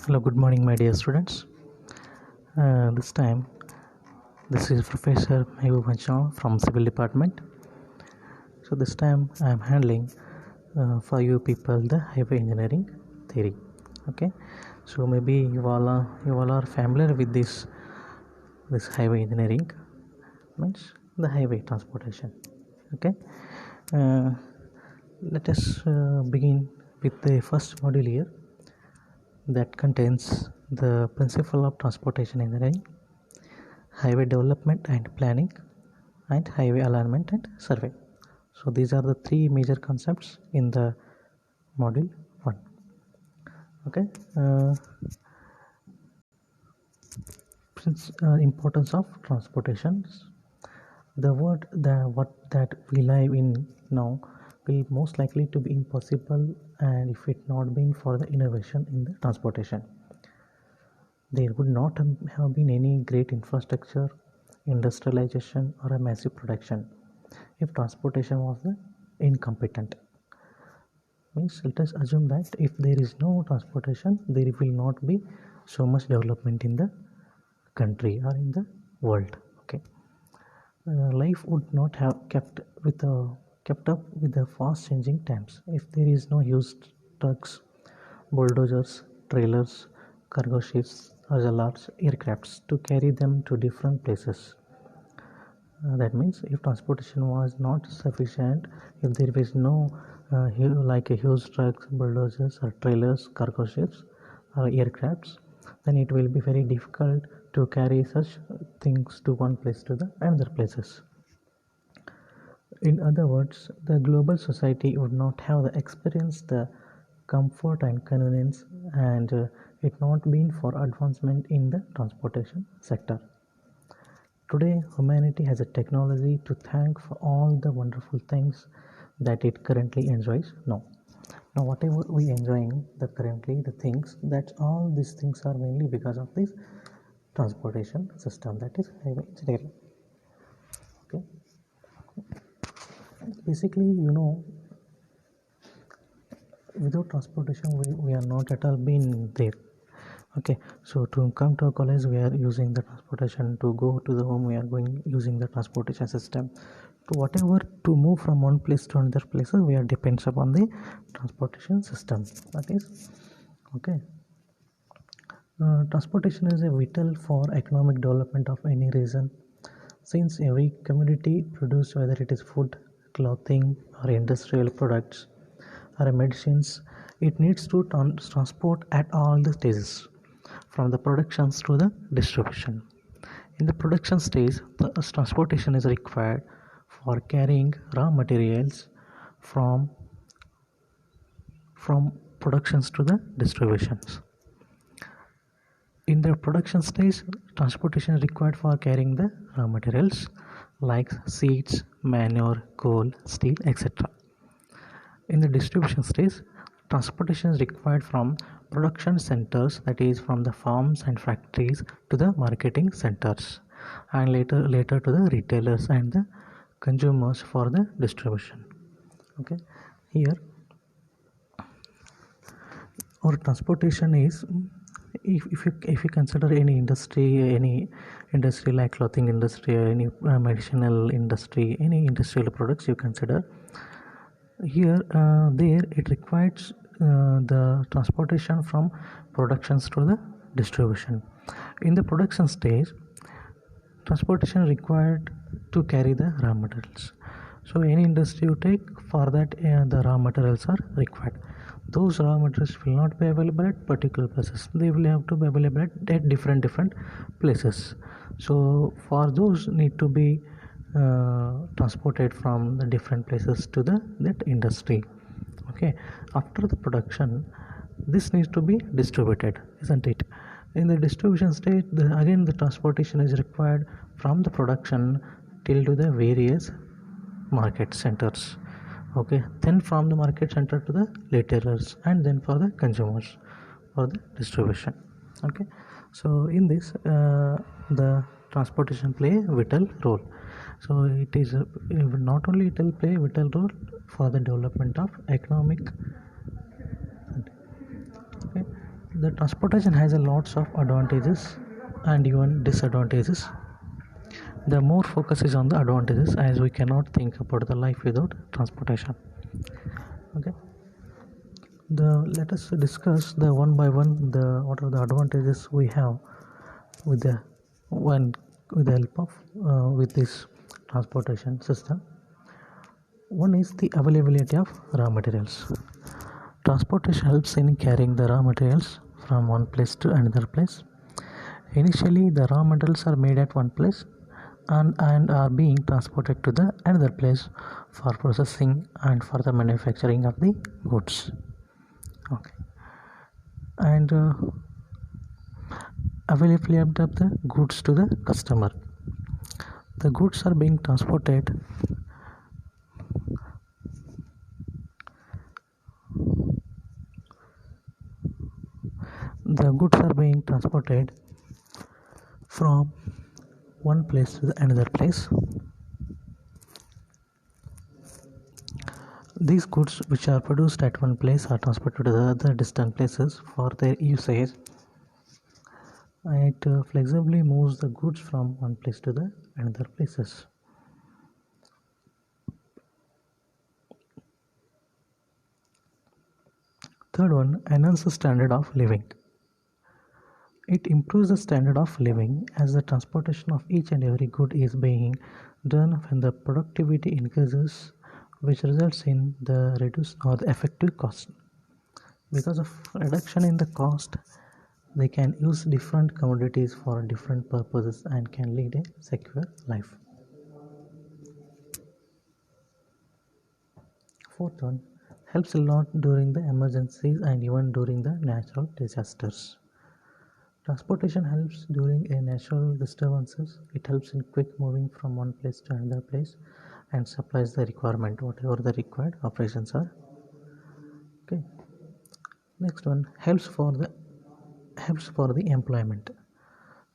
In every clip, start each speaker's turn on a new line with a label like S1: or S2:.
S1: Hello, good morning, my dear students. This time, this is Professor Mehboob Anshaw from Civil Department. So this time, I am handling for you people the highway engineering theory. Okay, so maybe you all are familiar with this highway engineering means the highway transportation. Okay, uh, let us begin with the first module here that contains the principle of transportation engineering, highway development and planning, and highway alignment and survey. So these are the three major concepts in the module 1. Okay, importance of transportation. The word that we live in now will most likely to be impossible, and if it not been for the innovation in the transportation, there would not have been any great infrastructure, industrialization, or a massive production if transportation was incompetent. Means let us assume that if there is no transportation, there will not be so much development in the country or in the world. Okay, life would not have kept up with the fast changing times if there is no used trucks, bulldozers, trailers, cargo ships, or the large aircrafts to carry them to different places. That means if transportation was not sufficient, if there is no like a huge trucks, bulldozers, or trailers, cargo ships, or aircrafts, then it will be very difficult to carry such things to one place to the another places. In other words, the global society would not have experienced the comfort and convenience, and it not been for advancement in the transportation sector. Today, humanity has a technology to thank for all the wonderful things that it currently enjoys now. Now, whatever we enjoying the things, that all these things are mainly because of this transportation system, that is highway engineering. Okay, basically, without transportation, we are not at all been there. Okay, so to come to a college, we are using the transportation. To go to the home, we are going using the transportation system. To whatever, to move from one place to another place, we are depends upon the transportation system. That is okay. Transportation is a vital for economic development of any region, since every commodity produced, whether it is food, clothing, or industrial products, or medicines, it needs to transport at all the stages, from the productions to the distribution. In the production stage, the transportation is required for carrying raw materials from productions to the distributions. In the production stage, transportation is required for carrying the raw materials like seeds, manure, coal, steel, etc. In the distribution stage, transportation is required from production centers, that is from the farms and factories to the marketing centers, and later to the retailers and the consumers for the distribution. Okay, here our transportation is, if you consider any industry like clothing industry or any medicinal industry, any industrial products you consider here, there it requires the transportation from productions to the distribution. In the production stage, transportation required to carry the raw materials. So any industry you take, for that the raw materials are required. Those raw materials will not be available at particular places, they will have to be available at different places. So for those need to be transported from the different places to that industry. Okay, after the production, this needs to be distributed, isn't it? In the distribution stage, again the transportation is required from the production till to the various market centers. Okay, then from the market center to the retailers, and then for the consumers for the distribution. Okay, so in this the transportation play a vital role. So it is not only it will play a vital role for the development of economic. Okay, The transportation has a lots of advantages and even disadvantages. The more focus is on the advantages, as we cannot think about the life without transportation. Okay, let us discuss the one by one the what are the advantages we have with the one with the help of with this transportation system. One is the availability of raw materials. Transportation helps in carrying the raw materials from one place to another place. Initially, the raw materials are made at one place and are being transported to the another place for processing and for the manufacturing of the goods. Okay, and availability of the goods to the customer. The goods are being transported. The goods are being transported from one place to another place. These goods which are produced at one place are transported to the other distant places for their usage. It flexibly moves the goods from one place to the another places. Third one, enhance the standard of living. It improves the standard of living as the transportation of each and every good is being done when the productivity increases, which results in the reduced or the effective cost. Because of reduction in the cost, they can use different commodities for different purposes and can lead a secure life. Fourth one, helps a lot during the emergencies and even during the natural disasters. Transportation helps during a natural disturbances. It helps in quick moving from one place to another place and supplies the requirement, whatever the required operations are. Okay. Next one, helps for the employment.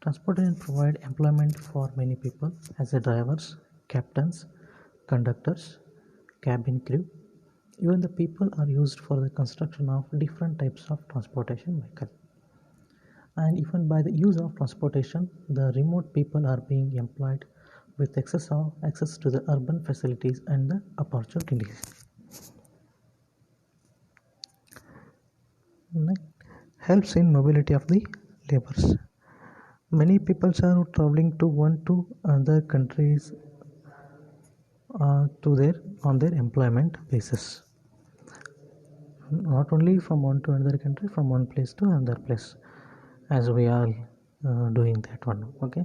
S1: Transportation provide employment for many people as the drivers, captains, conductors, cabin crew. Even the people are used for the construction of different types of transportation vehicle. And even by the use of transportation, the remote people are being employed with access to the urban facilities and the opportunities. Next, helps in mobility of the laborers. Many people are traveling to one to other countries on their employment basis. Not only from one to another country, from one place to another place, as we are doing that one. Okay,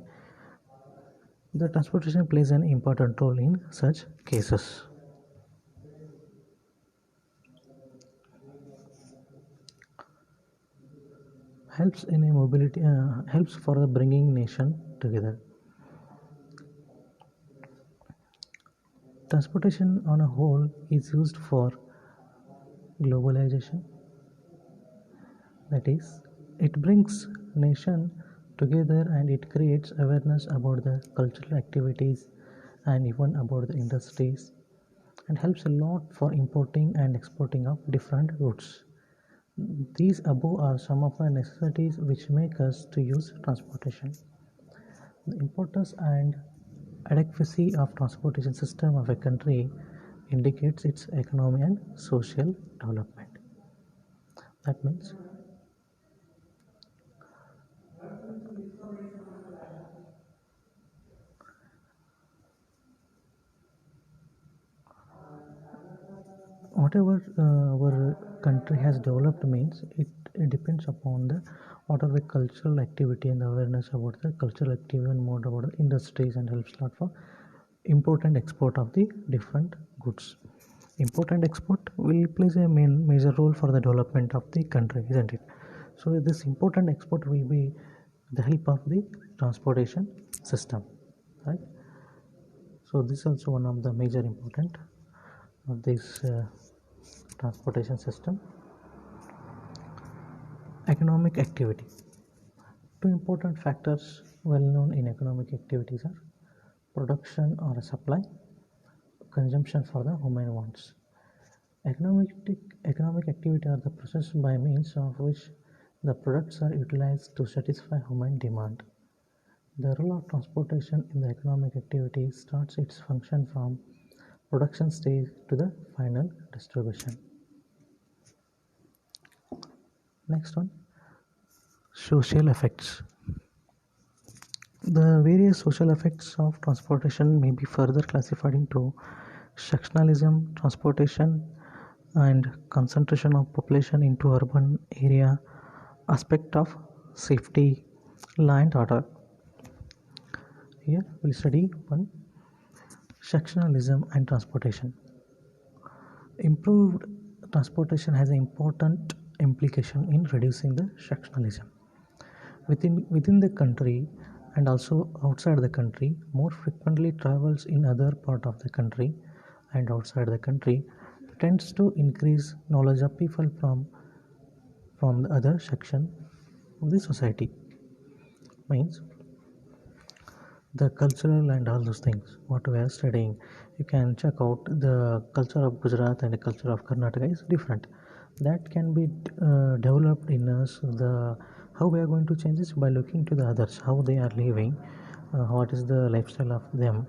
S1: the transportation plays an important role in such cases. Helps in a mobility helps for the bringing nation together. Transportation on a whole is used for globalization. That is, it brings nation together and it creates awareness about the cultural activities and even about the industries, and helps a lot for importing and exporting of different goods. These above are some of the necessities which make us to use transportation. The importance and adequacy of transportation system of a country indicates its economy and social development. That means whatever our country has developed means it depends upon the what are the cultural activity and awareness about the cultural activity and more about the industries, and helps a lot for import and export of the different goods. Import and export will plays a major role for the development of the country, isn't it? So this import and export will be the help of the transportation system, right? So this is also one of the major important of this transportation system. Economic activity. Two important factors well known in economic activities are production or supply, consumption for the human wants. Economic activity are the process by means of which The products are utilized to satisfy human demand. The role of transportation in the economic activity starts its function from production stage to the final distribution. Next one, social effects. The various social effects of transportation may be further classified into sectionalism, transportation, and concentration of population into urban area, aspect of safety, law and order. Here we'll study one, sectionalism and transportation. Improved transportation has an important implication in reducing the sectionalism. Within the country and also outside the country, more frequently travels in other part of the country and outside the country tends to increase knowledge of people from the other section of the society. Means the cultural and all those things what we are studying, you can check out the culture of Gujarat and the culture of Karnataka is different. That can be developed in us. The how we are going to change this by looking to the others, how they are living, what is the lifestyle of them.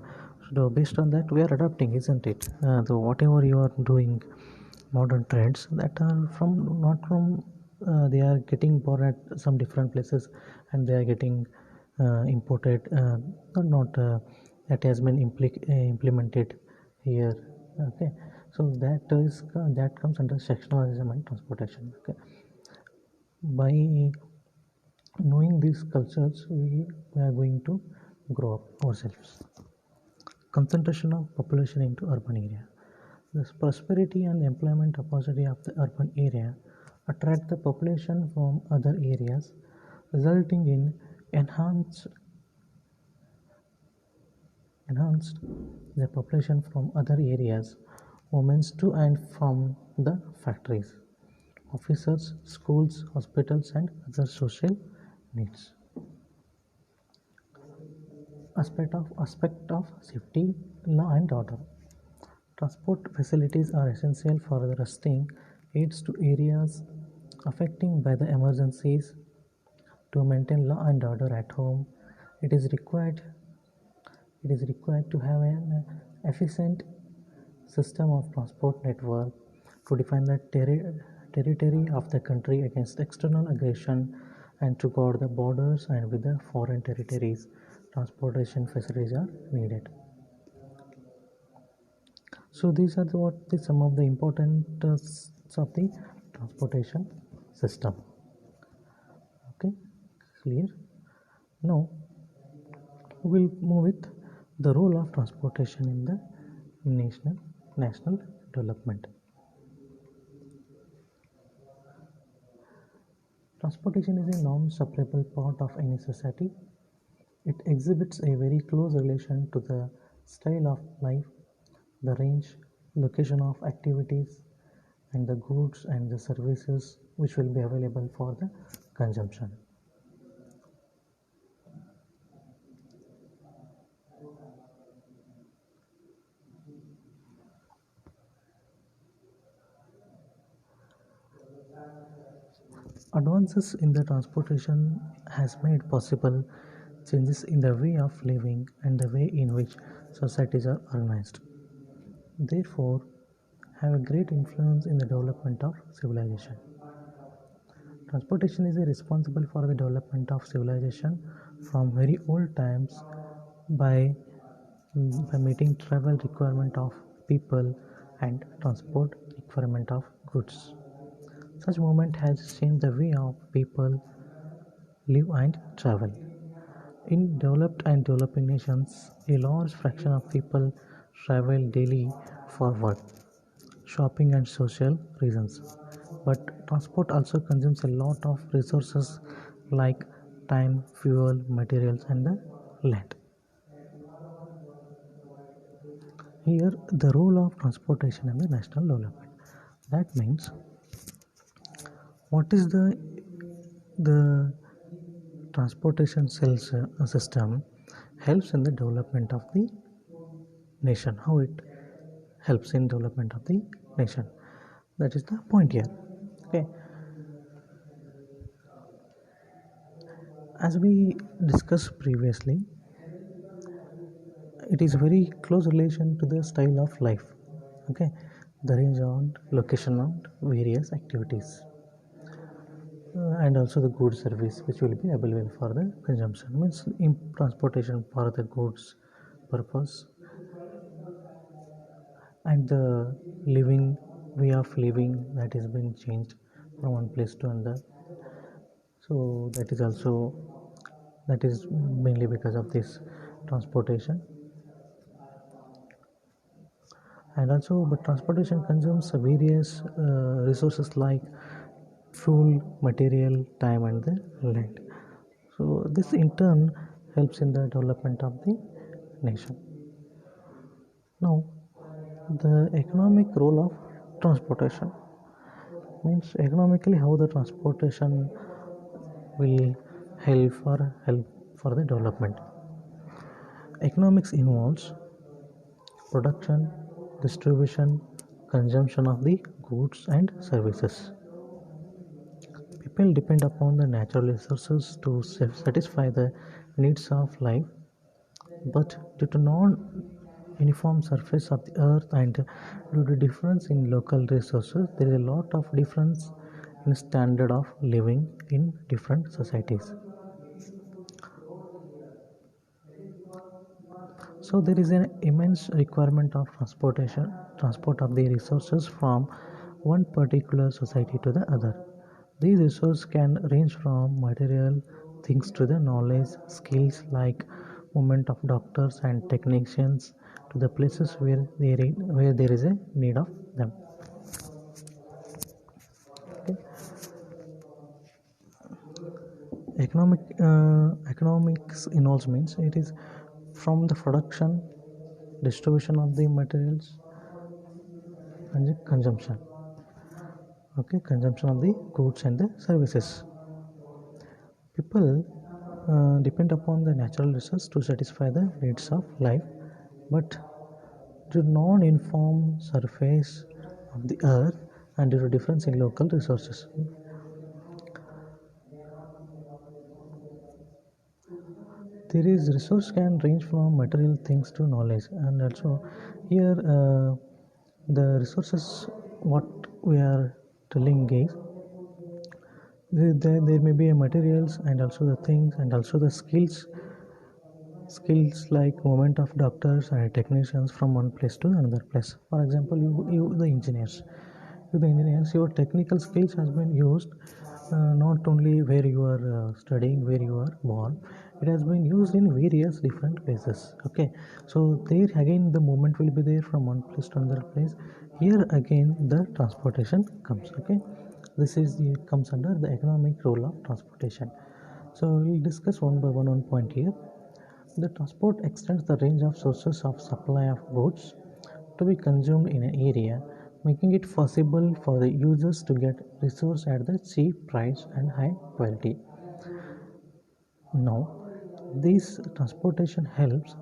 S1: So based on that we are adapting, isn't it? So whatever you are doing, modern trends that are from not from they are getting born at some different places and they are getting imported, not that has been implemented here. Okay, so that comes under sectionalism and transportation. Okay, by knowing these cultures we are going to grow up ourselves. Concentration of population into urban area. The prosperity and employment opportunity of the urban area attract the population from other areas, resulting in enhanced enhanced the population from other areas, movements to and from the factories, officers, schools, hospitals, and other social needs. Aspect of safety, law and order. Transport facilities are essential for the resting aids to areas affected by the emergencies. To maintain law and order at home, it is required to have an efficient system of transport network to defend the territory of the country against external aggression and to guard the borders and with the foreign territories. Transportation facilities are needed. So these are some of the important of the transportation system. Okay, clear. Now we'll move with the role of transportation in the national development. Transportation is a non-separable part of any society. It exhibits a very close relation to the style of life, the range, location of activities, and the goods and the services which will be available for the consumption. Advances in the transportation has made possible changes in the way of living and the way in which societies are organized. Therefore, have a great influence in the development of civilization. Transportation is responsible for the development of civilization from very old times by, by meeting travel requirement of people and transport requirement of goods. Such movement has changed the way of people live and travel. In developed and developing nations, a large fraction of people travel daily for work, shopping, and social reasons. But transport also consumes a lot of resources like time, fuel, materials, and the land. Here, the role of transportation in the national development. That means, what is the transportation system helps in the development of the nation? How it helps in development of the nation? That is the point here. Okay. As we discussed previously, it is very close relation to the style of life. Okay, the range and location of various activities, and also the goods service which will be available for the consumption, means in transportation for the goods purpose, and the living way of living that has been changed from one place to another. So that is mainly because of this transportation. And also, but transportation consumes various resources like fuel, material, time, and the land. So this in turn helps in the development of the nation. Now, the economic role of transportation, means economically how the transportation will help for the development. Economics involves production, distribution, consumption of the goods and services. People depend upon the natural resources to satisfy the needs of life, but due to non-uniform surface of the earth and due to difference in local resources, there is a lot of difference in standard of living in different societies. So there is an immense requirement of transport of the resources from one particular society to the other. These resources can range from material things to the knowledge, skills like movement of doctors and technicians to the places where there is a need of them. Okay. Economics involves, means it is from the production, distribution of the materials, and the consumption. Okay, consumption of the goods and the services. People depend upon the natural resources to satisfy the needs of life, but do not inform surface of the earth and due to difference in local resources. There is resource can range from material things to knowledge, and also here the resources what we are telling is there may be a materials and also the things and also the skills like movement of doctors and technicians from one place to another place. For example, you the engineers, your technical skills has been used not only where you are studying, where you are born, it has been used in various different places. Okay, so there again the movement will be there from one place to another place. Here again the transportation comes. Okay, this is the comes under the economic role of transportation. So we'll discuss one by one point here. The transport extends the range of sources of supply of goods to be consumed in an area, making it possible for the users to get resource at the cheap price and high quality. Now, this transportation helps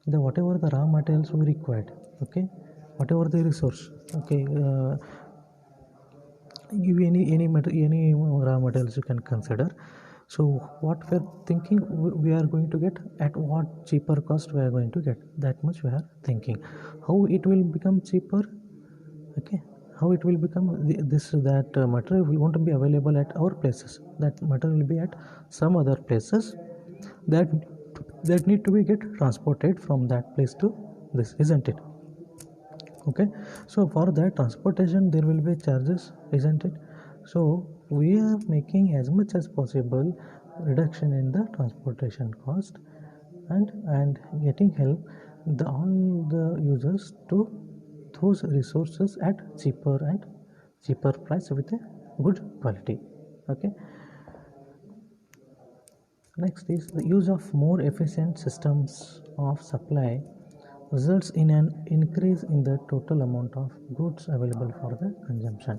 S1: the whatever the raw materials we required. Okay, whatever the resource. Okay, give any raw materials you can consider. So what we're thinking, we are going to get at what cheaper cost we are going to get, that much we are thinking. How it will become cheaper? Okay, how it will become this that material will won't be available at our places, that material will be at some other places that need to be get transported from that place to this, isn't it? Okay, so for that transportation there will be charges, isn't it? So we are making as much as possible reduction in the transportation cost, and getting help all the users to those resources at cheaper price with a good quality. Okay, next is the use of more efficient systems of supply results in an increase in the total amount of goods available for the consumption.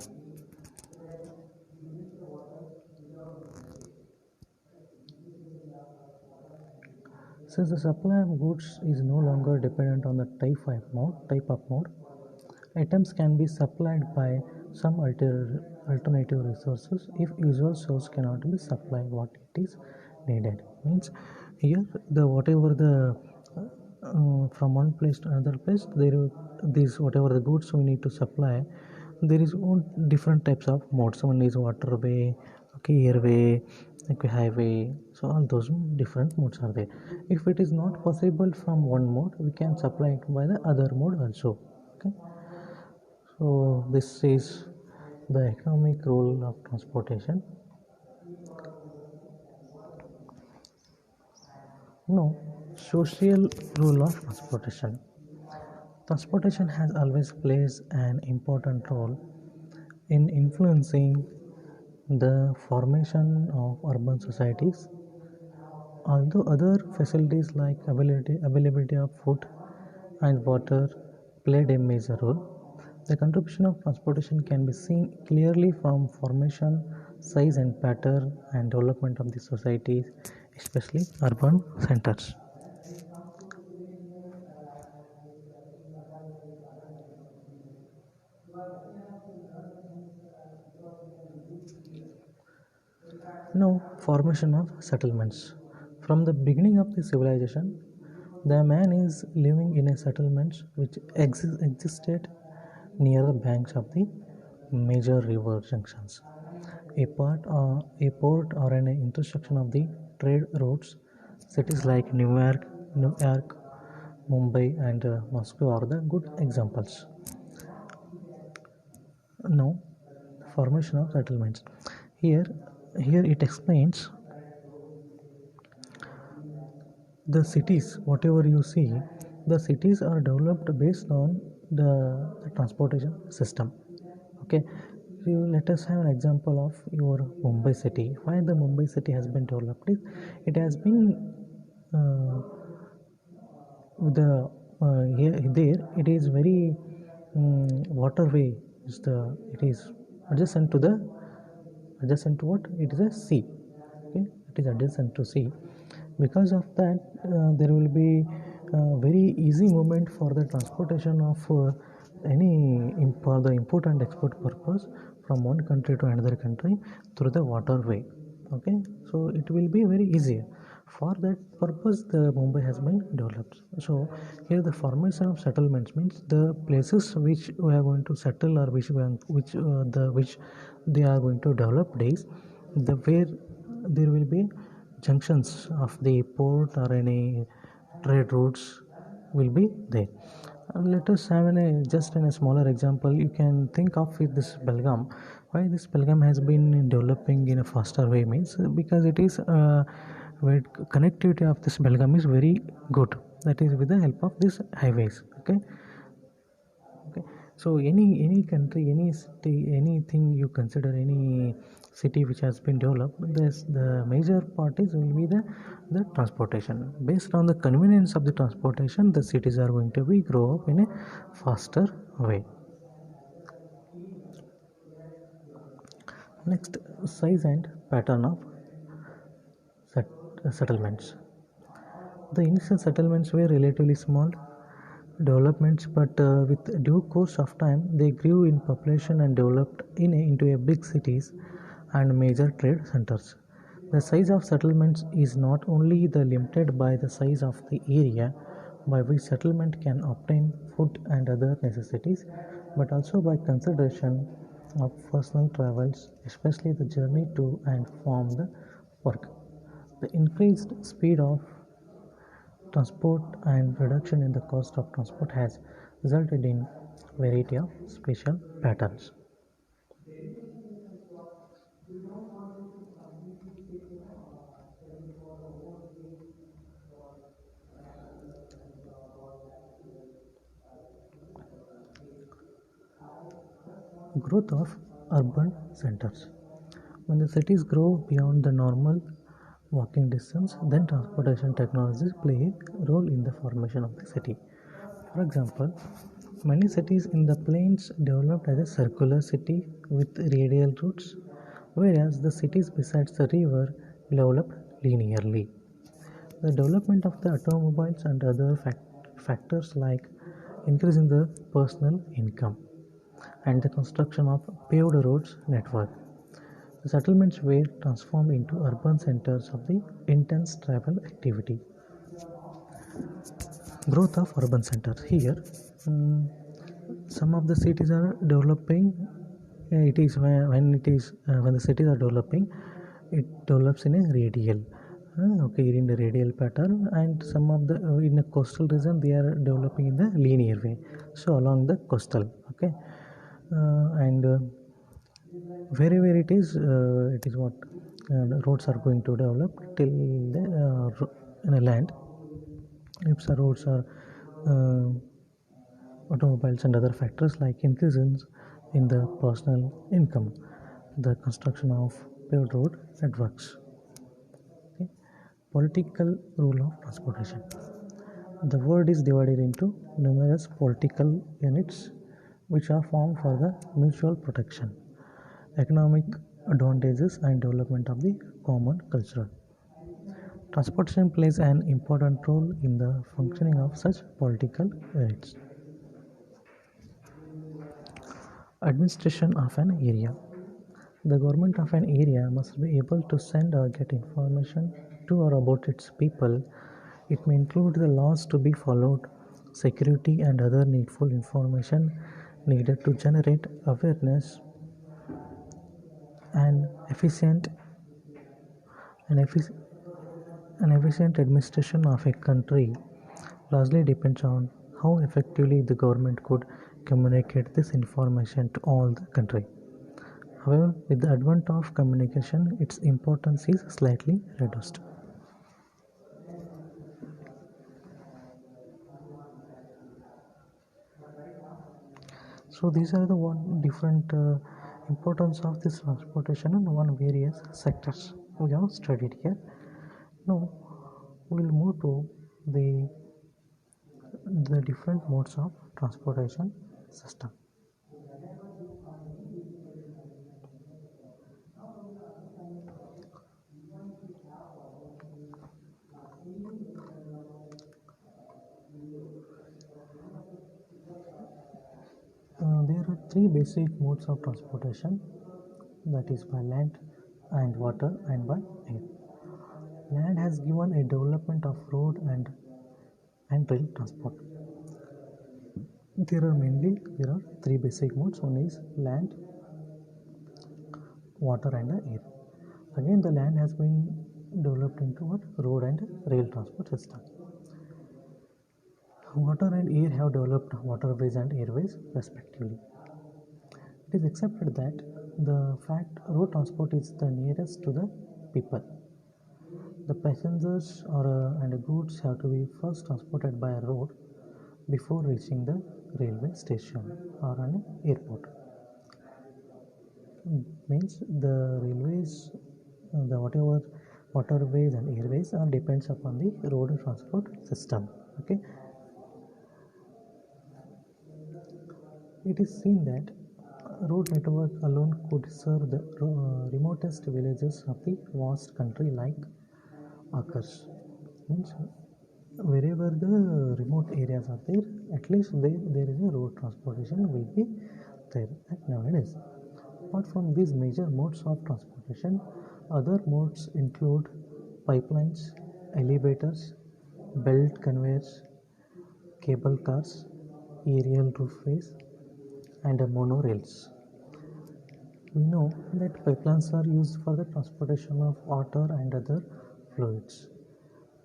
S1: Since the supply of goods is no longer dependent on the type of mode, items can be supplied by some alternative resources if usual source cannot be supplied what it is needed. Means here the whatever the from one place to another place, these whatever the goods we need to supply, there is different types of modes. One is waterway, okay, airway, okay, highway. So all those different modes are there. If it is not possible from one mode, we can supply it by the other mode also. Okay. So this is the economic role of transportation. No, social role of transportation. Transportation has always plays an important role in influencing the formation of urban societies. Although other facilities like availability of food and water played a major role, the contribution of transportation can be seen clearly from formation, size and pattern and development of the societies, especially urban centers. Now, formation of settlements. From the beginning of the civilization, the man is living in a settlement which existed near the banks of the major river junctions. A port or an intersection of the trade routes, cities like New York, Mumbai, and Moscow are the good examples. Now, formation of settlements. Here, here it explains the cities. Whatever you see, the cities are developed based on the transportation system. Okay, let us have an example of your Mumbai city. Why the Mumbai city has been developed is it has been uh, the here there it is very waterway is the it is adjacent to the adjacent to what it is a sea. Okay, it is adjacent to sea. Because of that, there will be very easy movement for the transportation of for the import and export purpose from one country to another country through the waterway. Okay, so it will be very easier. For that purpose, the Mumbai has been developed. So here the formation of settlements means the places which we are going to settle or which they are going to develop days, the where there will be junctions of the port or any trade routes will be there. Let us have just in a smaller example. You can think of it this Belgaum. Why this Belgaum has been developing in a faster way means because it is where connectivity of this Belgaum is very good. That is with the help of these highways. Okay. Okay, so any country, any city, anything you consider, any city which has been developed, this the major part is will be the transportation. Based on the convenience of the transportation, the cities are going to be grow up in a faster way. Next, size and pattern of settlements. The initial settlements were relatively small developments, but with due course of time, they grew in population and developed into a big cities and major trade centers. The size of settlements is not only limited by the size of the area by which settlement can obtain food and other necessities, but also by consideration of personal travels, especially the journey to and from the work. The increased speed of transport and reduction in the cost of transport has resulted in variety of spatial patterns. Growth of urban centers. When the cities grow beyond the normal walking distance, then transportation technologies play a role in the formation of the city. For example, many cities in the plains developed as a circular city with radial routes, whereas the cities besides the river developed linearly. The development of the automobiles and other factors like increasing the personal income and the construction of paved roads network. The settlements were transformed into urban centers of the intense travel activity. Growth of urban centers. Here, some of the cities are developing. It is when the cities are developing, it develops in a radial. Okay, in the radial pattern, and some of the in a coastal region they are developing in the linear way. So along the coastal, okay, and wherever it is what roads are going to develop till the in a land. If the roads are uh, automobiles and other factors like increases in the personal income, the construction of paved road networks. Okay. Political role of transportation. The world is divided into numerous political units which are formed for the mutual protection, economic advantages and development of the common culture. Transportation plays an important role in the functioning of such political units. Administration of an area. The government of an area must be able to send or get information to or about its people. It may include the laws to be followed, security, and other needful information needed to generate awareness and and effic- an efficient administration of a country largely depends on how effectively the government could communicate this information to all the country. However, with the advent of communication, its importance is slightly reduced. So these are the one different importance of this transportation in one various sectors we have studied here. Now we'll move to the the different modes of transportation system. There are three basic modes of transportation, that is by land and water and by air. Land has given a development of road and rail transport. There are three basic modes. One is land, water and air. Again, the land has been developed into what? Road and rail transport system. Water and air have developed waterways and airways respectively. It is accepted that the fact road transport is the nearest to the people. The passengers and goods have to be first transported by a road before reaching the railway station or an airport. Means the railways, the whatever waterways and airways depends upon the road transport system. Okay, it is seen that road network alone could serve the remotest villages of the vast country like occurs. Means wherever the remote areas are there, at least there is a road transportation will be there nowadays. Apart from these major modes of transportation, other modes include pipelines, elevators, belt conveyors, cable cars, aerial roofways, and monorails. We know that pipelines are used for the transportation of water and other fluids,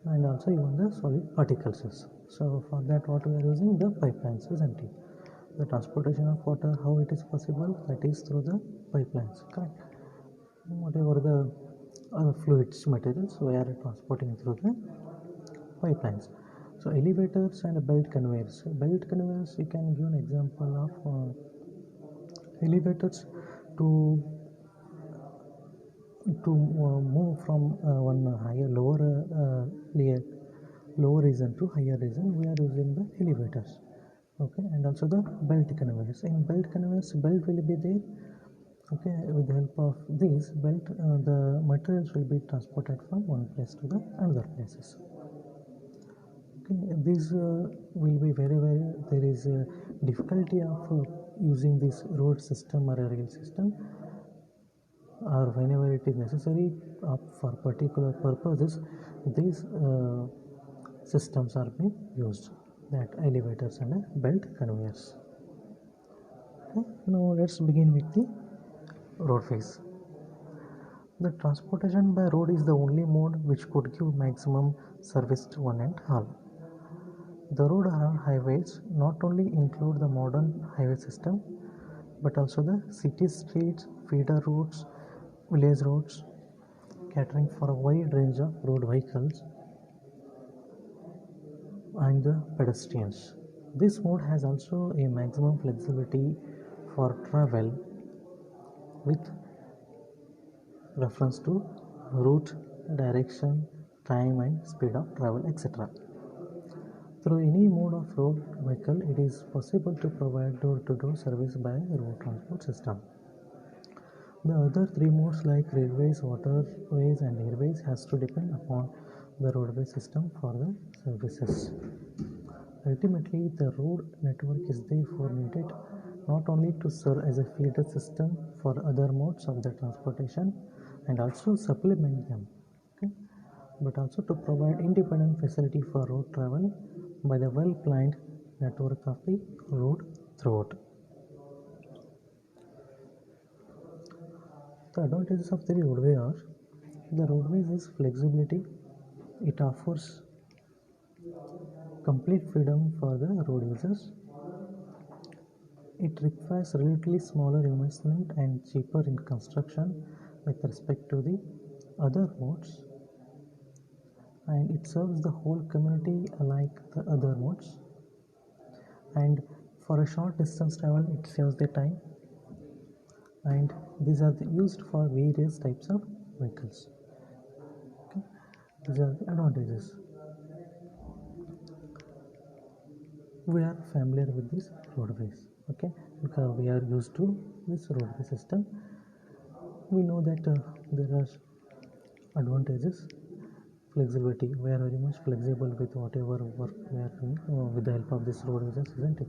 S1: and also even the solid particles. So for that what we are using the pipelines, isn't it? The transportation of water, how it is possible? That is through the pipelines, correct? Whatever the fluids materials we are transporting through the pipelines. So elevators and belt conveyors. Belt conveyors, you can give an example of elevators to move from one higher lower region to higher region. We are using the elevators. Okay, and also the belt conveyors. In belt conveyors, belt will be there. Okay, with the help of this belt, the materials will be transported from one place to the another places. Okay, these will be very there is a difficulty of using this road system or a rail system. or whenever it is necessary for particular purposes, these systems are being used, that elevators and belt conveyors. Okay. Now let's begin with the roadways. The transportation by road is the only mode which could give maximum service to one and all. The road or highways not only include the modern highway system, but also the city streets, feeder routes, village roads, catering for a wide range of road vehicles and the pedestrians. This mode has also a maximum flexibility for travel with reference to route, direction, time and speed of travel, etc. Through any mode of road vehicle, it is possible to provide door-to-door service by road transport system. The other three modes like railways, waterways and airways has to depend upon the roadway system for the services. Ultimately, the road network is therefore needed not only to serve as a feeder system for other modes of the transportation and also supplement them, okay, but also to provide independent facility for road travel by the well-planned network of the road throughout. The advantages of the roadway are: the roadways is flexibility. It offers complete freedom for the road users. It requires relatively smaller investment and cheaper in construction with respect to the other modes, and it serves the whole community like the other modes. And for a short distance travel, it saves the time, and these are used for various types of vehicles. Okay. These are the advantages. We are familiar with these roadways, okay, because we are used to this roadway system. We know that there are advantages. Flexibility, we are very much flexible with whatever work we are doing with the help of this roadways, isn't it?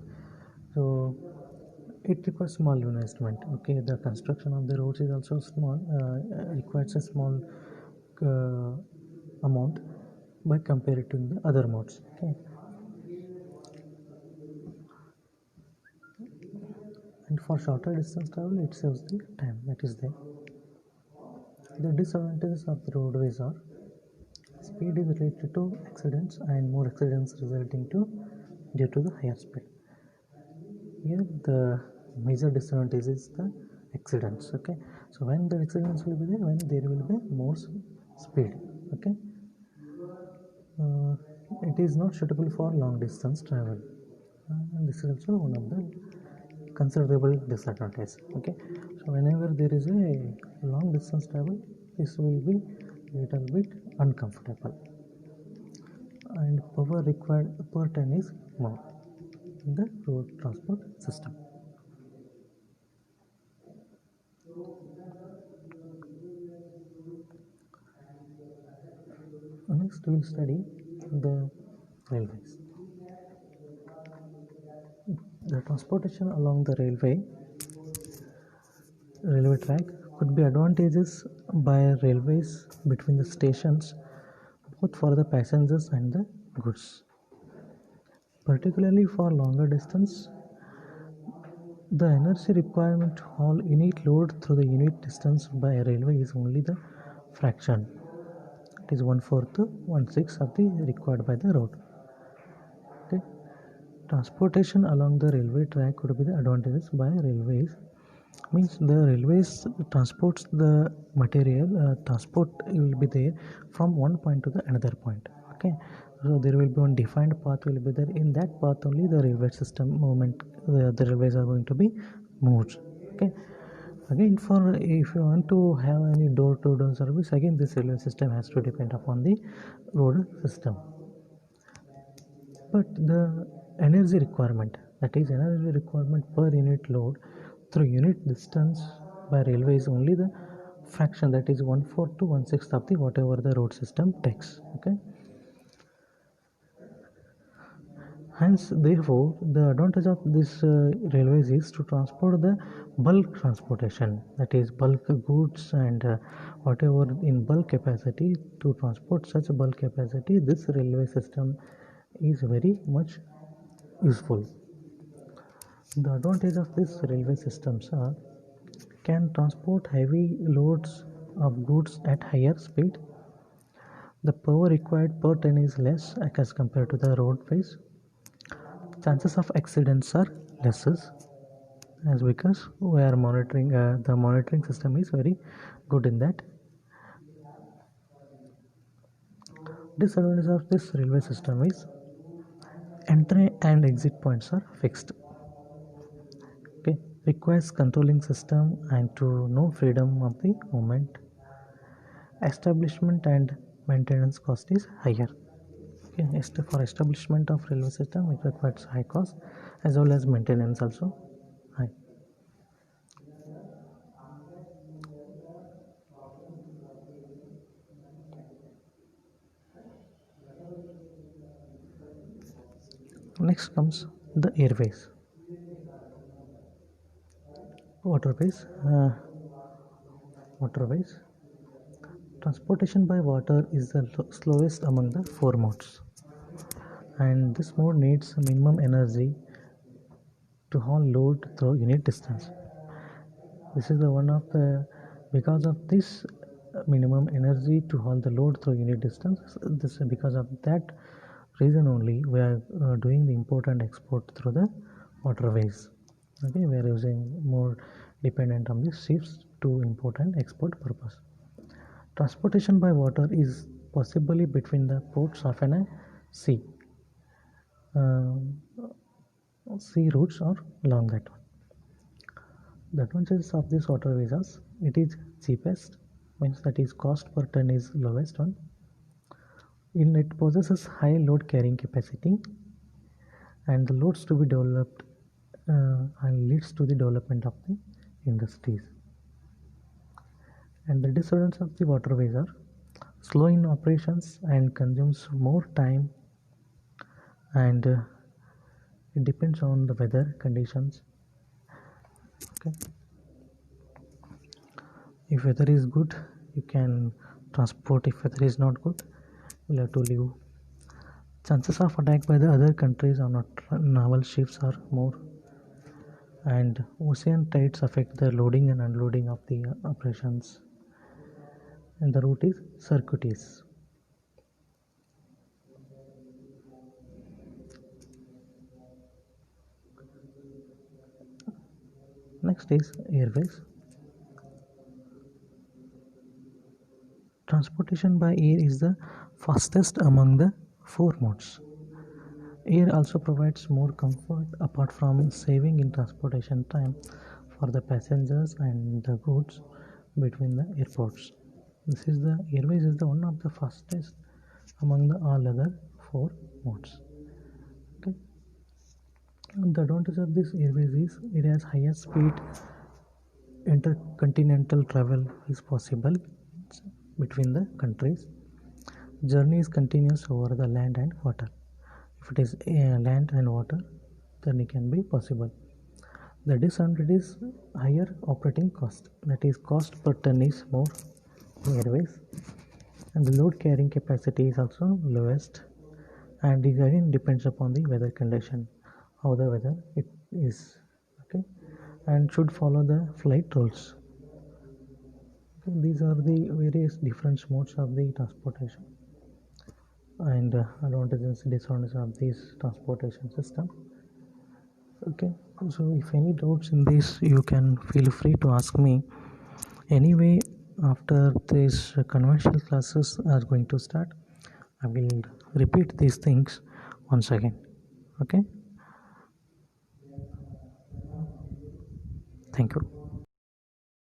S1: So it requires small investment, okay. The construction of the roads is also small, requires a small amount by compared to the other modes, okay. And for shorter distance travel, it saves the time that is there. The disadvantages of the roadways are: speed is related to accidents and more accidents resulting due to the higher speed. Here the major disadvantage is the accidents, okay. So when the accidents will be there, when there will be more speed, okay. It is not suitable for long distance travel, and this is also one of the considerable disadvantage, okay. So whenever there is a long distance travel, this will be little bit uncomfortable, and power required per ton is more in the road transport system. Next we will study the railways. The transportation along the railway track could be advantages by railways between the stations, both for the passengers and the goods. Particularly for longer distance, the energy requirement to haul unit load through the unit distance by railway is only the fraction. It is 1/4 to 1/6 of the required by the road. Okay. Transportation along the railway track could be the advantages by railways. Means the railways transports the material, transport will be there from one point to the another point, okay. So there will be one defined path will be there. In that path only the railway system movement, the railways are going to be moved, okay. Again, for if you want to have any door-to-door service, again this railway system has to depend upon the road system. But the energy requirement, that is energy requirement per unit load through unit distance by railway, is only the fraction, that is 1/4 to 1/6 of the whatever the road system takes, okay. Hence, therefore, the advantage of this railways is to transport the bulk transportation, that is, bulk goods and whatever in bulk capacity. To transport such bulk capacity, this railway system is very much useful. The advantage of this railway systems are can transport heavy loads of goods at higher speed. The power required per ton is less as compared to the roadways. Chances of accidents are lesser as because we are monitoring the monitoring system is very good in that. Disadvantage of this railway system is entry and exit points are fixed. Okay, requires controlling system and to no freedom of the movement. Establishment and maintenance cost is higher. Okay, for establishment of railway system it requires high cost as well as maintenance also high. Next comes the airways. Waterways. Waterways. Transportation by water is the slowest among the four modes, and this mode needs minimum energy to haul load through unit distance. This is the one of the because of this minimum energy to haul the load through unit distance. This because of that reason only we are doing the import and export through the waterways. Okay, we are using more dependent on the ships to import and export purpose. Transportation by water is possibly between the ports of an sea. Sea routes or along that one. The advantages of this waterways is it is cheapest, means that is cost per ton is lowest one. It possesses high load carrying capacity, and the loads to be developed and leads to the development of the industries. And the disadvantages of the waterways are slow in operations and consumes more time, and it depends on the weather conditions. Okay, if weather is good you can transport, if weather is not good you'll have to leave. Chances of attack by the other countries on naval ships are more, and ocean tides affect the loading and unloading of the operations, and the route is circuitous. Next is airways. Transportation by air is the fastest among the four modes. Air also provides more comfort apart from saving in transportation time for the passengers and the goods between the airports. This is the airways is the one of the fastest among the all other four modes. Okay. The advantage of this airways is it has higher speed. Intercontinental travel is possible between the countries. Journey is continuous over the land and water. If it is land and water, then it can be possible. The disadvantage is higher operating cost, that is cost per ton is more in airways, and the load carrying capacity is also lowest, and it again depends upon the weather condition, how the weather it is. Okay, and should follow the flight rules. Okay, these are the various different modes of the transportation and advantages and disadvantages of this transportation system. Okay, so if any doubts in this you can feel free to ask me. Anyway, after these conventional classes are going to start, I will repeat these things once again. Okay, thank you.